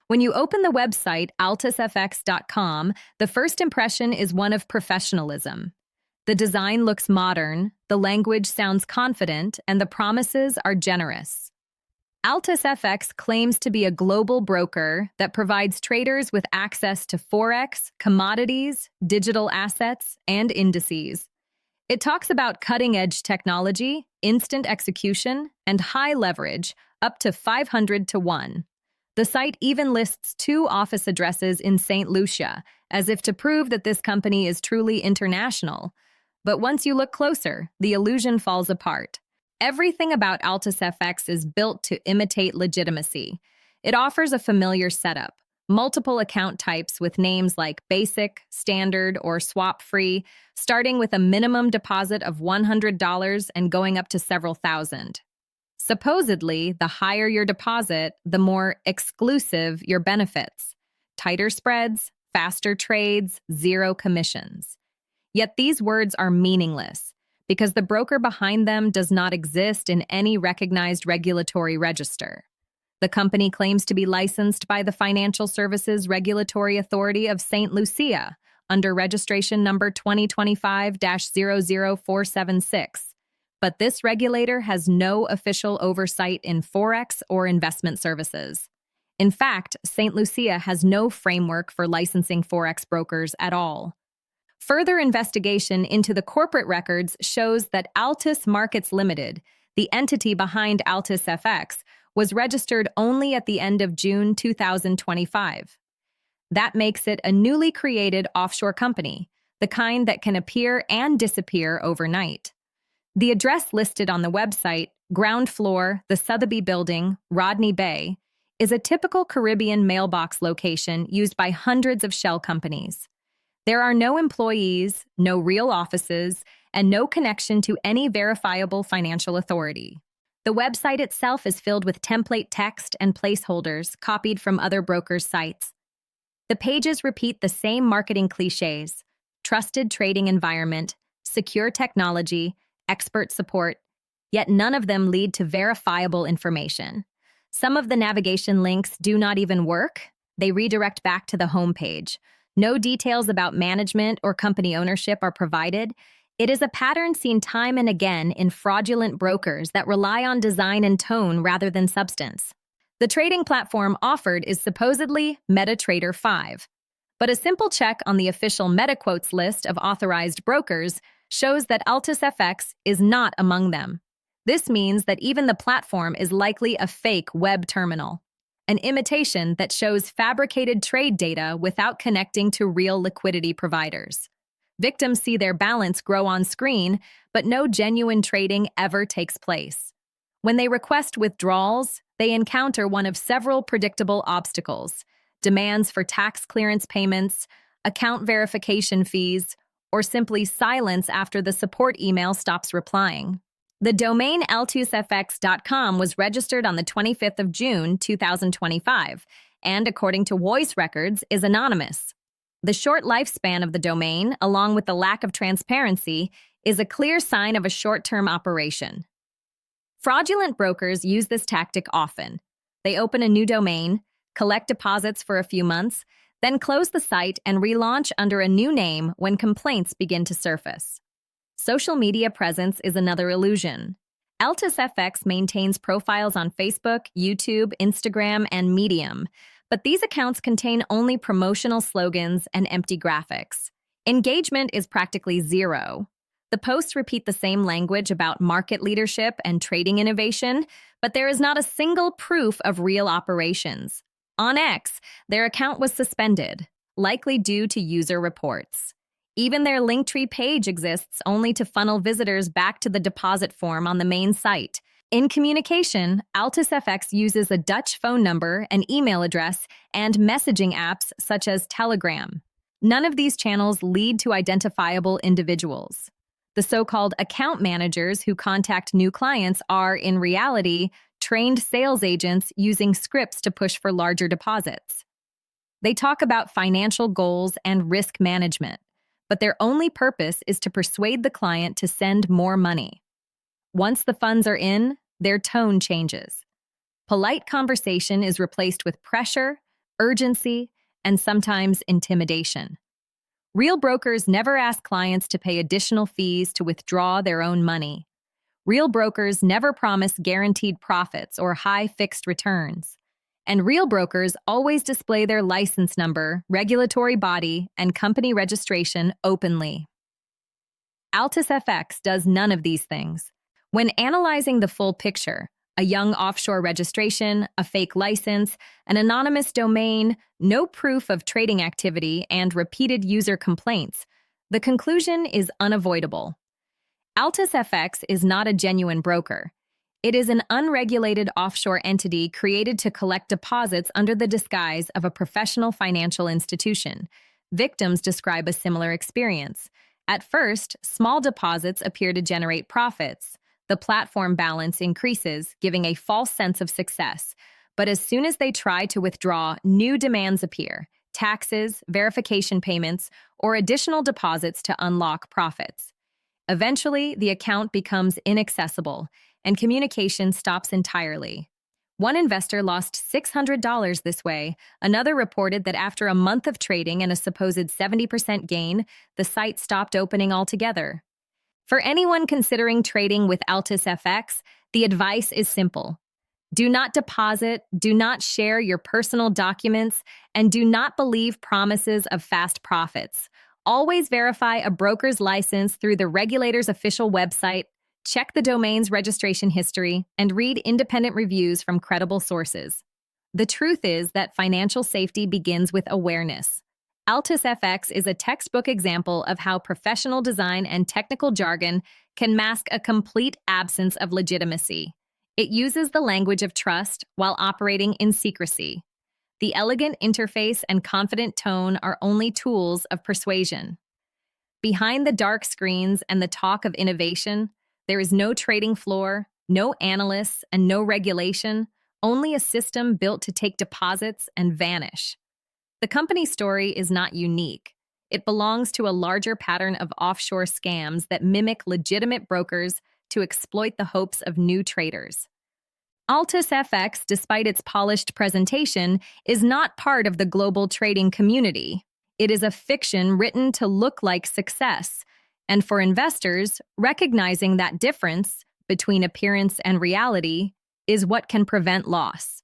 When you open the website AltusFX.com, the first impression is one of professionalism. The design looks modern, the language sounds confident, and the promises are generous. AltusFX claims to be a global broker that provides traders with access to forex, commodities, digital assets, and indices. It talks about cutting-edge technology, instant execution, and high leverage, up to 500 to 1. The site even lists 2 office addresses in St. Lucia, as if to prove that this company is truly international. But once you look closer, the illusion falls apart. Everything about AltusFX is built to imitate legitimacy. It offers a familiar setup, multiple account types with names like basic, standard, or swap-free, starting with a minimum deposit of $100 and going up to several thousand. Supposedly, the higher your deposit, the more exclusive your benefits. Tighter spreads, faster trades, 0 commissions. Yet these words are meaningless, because the broker behind them does not exist in any recognized regulatory register. The company claims to be licensed by the Financial Services Regulatory Authority of St. Lucia under registration number 2025-00476. But this regulator has no official oversight in forex or investment services. In fact, St. Lucia has no framework for licensing forex brokers at all. Further investigation into the corporate records shows that Altus Markets Limited, the entity behind AltusFX, was registered only at the end of June 2025. That makes it a newly created offshore company, the kind that can appear and disappear overnight. The address listed on the website, ground floor, the Sotheby Building, Rodney Bay, is a typical Caribbean mailbox location used by hundreds of shell companies. There are no employees, no real offices, and no connection to any verifiable financial authority. The website itself is filled with template text and placeholders copied from other brokers' sites. The pages repeat the same marketing cliches: trusted trading environment, secure technology, expert support, yet none of them lead to verifiable information. Some of the navigation links do not even work. They redirect back to the homepage. No details about management or company ownership are provided. It is a pattern seen time and again in fraudulent brokers that rely on design and tone rather than substance. The trading platform offered is supposedly MetaTrader 5, but a simple check on the official MetaQuotes list of authorized brokers shows that AltusFX is not among them. This means that even the platform is likely a fake web terminal, an imitation that shows fabricated trade data without connecting to real liquidity providers. Victims see their balance grow on screen, but no genuine trading ever takes place. When they request withdrawals, they encounter one of several predictable obstacles: demands for tax clearance payments, account verification fees, or simply silence after the support email stops replying. The domain AltusFX.com was registered on the 25th of June, 2025, and according to WHOIS records, is anonymous. The short lifespan of the domain, along with the lack of transparency, is a clear sign of a short-term operation. Fraudulent brokers use this tactic often. They open a new domain, collect deposits for a few months, then close the site and relaunch under a new name when complaints begin to surface. Social media presence is another illusion. AltusFX maintains profiles on Facebook, YouTube, Instagram, and Medium, but these accounts contain only promotional slogans and empty graphics. Engagement is practically zero. The posts repeat the same language about market leadership and trading innovation, but there is not a single proof of real operations. On X, their account was suspended, likely due to user reports. Even their Linktree page exists only to funnel visitors back to the deposit form on the main site. In communication, AltusFX uses a Dutch phone number, an email address, and messaging apps such as Telegram. None of these channels lead to identifiable individuals. The so-called account managers who contact new clients are, in reality, trained sales agents using scripts to push for larger deposits. They talk about financial goals and risk management, but their only purpose is to persuade the client to send more money. Once the funds are in, their tone changes. Polite conversation is replaced with pressure, urgency, and sometimes intimidation. Real brokers never ask clients to pay additional fees to withdraw their own money. Real brokers never promise guaranteed profits or high fixed returns. And real brokers always display their license number, regulatory body, and company registration openly. AltusFX does none of these things. When analyzing the full picture, a young offshore registration, a fake license, an anonymous domain, no proof of trading activity, and repeated user complaints, the conclusion is unavoidable. AltusFX is not a genuine broker. It is an unregulated offshore entity created to collect deposits under the disguise of a professional financial institution. Victims describe a similar experience. At first, small deposits appear to generate profits. The platform balance increases, giving a false sense of success. But as soon as they try to withdraw, new demands appear: taxes, verification payments, or additional deposits to unlock profits. Eventually, the account becomes inaccessible, and communication stops entirely. One investor lost $600 this way. Another reported that after a month of trading and a supposed 70% gain, the site stopped opening altogether. For anyone considering trading with AltusFX, the advice is simple. Do not deposit, do not share your personal documents, and do not believe promises of fast profits. Always verify a broker's license through the regulator's official website, check the domain's registration history, and read independent reviews from credible sources. The truth is that financial safety begins with awareness. AltusFX is a textbook example of how professional design and technical jargon can mask a complete absence of legitimacy. It uses the language of trust while operating in secrecy. The elegant interface and confident tone are only tools of persuasion. Behind the dark screens and the talk of innovation, there is no trading floor, no analysts, and no regulation, only a system built to take deposits and vanish. The company story is not unique. It belongs to a larger pattern of offshore scams that mimic legitimate brokers to exploit the hopes of new traders. AltusFX, despite its polished presentation, is not part of the global trading community. It is a fiction written to look like success, and for investors, recognizing that difference between appearance and reality is what can prevent loss.